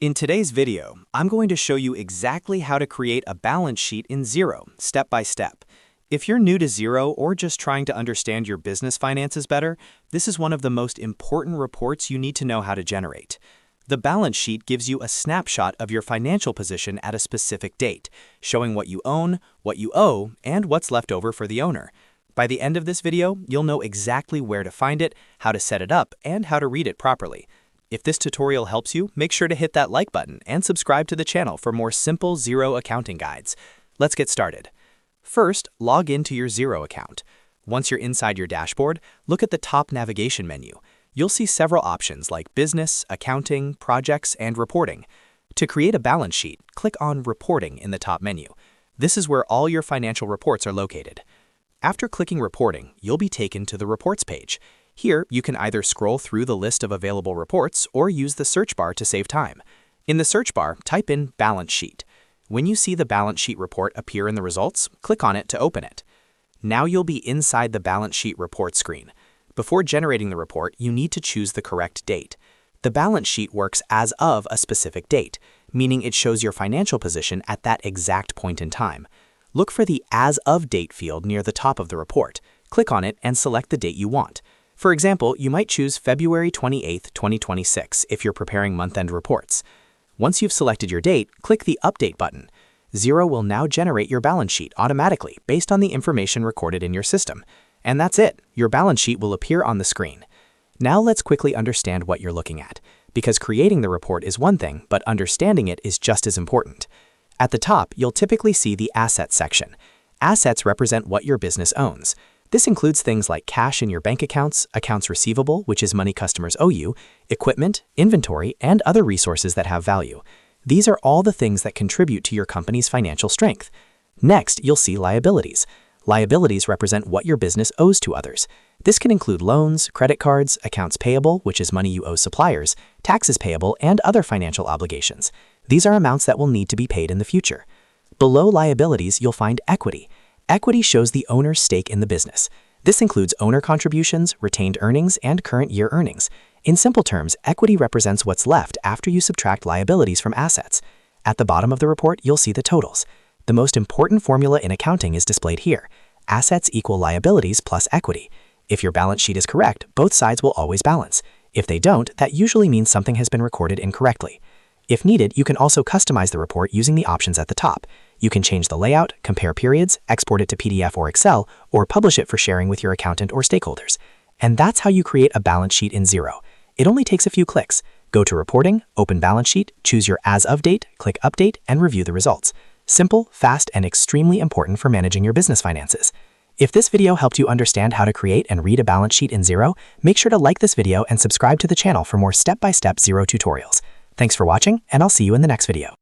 In today's video, I'm going to show you exactly how to create a balance sheet in Xero, step by step. If you're new to Xero or just trying to understand your business finances better, this is one of the most important reports you need to know how to generate. The balance sheet gives you a snapshot of your financial position at a specific date, showing what you own, what you owe, and what's left over for the owner. By the end of this video, you'll know exactly where to find it, how to set it up, and how to read it properly. If this tutorial helps you, make sure to hit that like button and subscribe to the channel for more simple Xero accounting guides. Let's get started. First, log into your Xero account. Once you're inside your dashboard, look at the top navigation menu. You'll see several options like Business, Accounting, Projects, and Reporting. To create a balance sheet, click on Reporting in the top menu. This is where all your financial reports are located. After clicking Reporting, you'll be taken to the Reports page. Here, you can either scroll through the list of available reports or use the search bar to save time. In the search bar, type in Balance Sheet. When you see the balance sheet report appear in the results, click on it to open it. Now you'll be inside the balance sheet report screen. Before generating the report, you need to choose the correct date. The balance sheet works as of a specific date, meaning it shows your financial position at that exact point in time. Look for the As of Date field near the top of the report. Click on it and select the date you want. For example, you might choose February 28, 2026 if you're preparing month-end reports. Once you've selected your date, click the Update button. Xero will now generate your balance sheet automatically based on the information recorded in your system. And that's it. Your balance sheet will appear on the screen. Now let's quickly understand what you're looking at, because creating the report is one thing, but understanding it is just as important. At the top, you'll typically see the Assets section. Assets represent what your business owns. This includes things like cash in your bank accounts, accounts receivable, which is money customers owe you, equipment, inventory, and other resources that have value. These are all the things that contribute to your company's financial strength. Next, you'll see liabilities. Liabilities represent what your business owes to others. This can include loans, credit cards, accounts payable, which is money you owe suppliers, taxes payable, and other financial obligations. These are amounts that will need to be paid in the future. Below liabilities, you'll find equity. Equity shows the owner's stake in the business. This includes owner contributions, retained earnings, and current year earnings. In simple terms, equity represents what's left after you subtract liabilities from assets. At the bottom of the report, you'll see the totals. The most important formula in accounting is displayed here. Assets equal liabilities plus equity. If your balance sheet is correct, both sides will always balance. If they don't, that usually means something has been recorded incorrectly. If needed, you can also customize the report using the options at the top. You can change the layout, compare periods, export it to PDF or Excel, or publish it for sharing with your accountant or stakeholders. And that's how you create a balance sheet in Xero. It only takes a few clicks. Go to Reporting, open Balance Sheet, choose your As of Date, click Update, and review the results. Simple, fast, and extremely important for managing your business finances. If this video helped you understand how to create and read a balance sheet in Xero, make sure to like this video and subscribe to the channel for more step-by-step Xero tutorials. Thanks for watching, and I'll see you in the next video.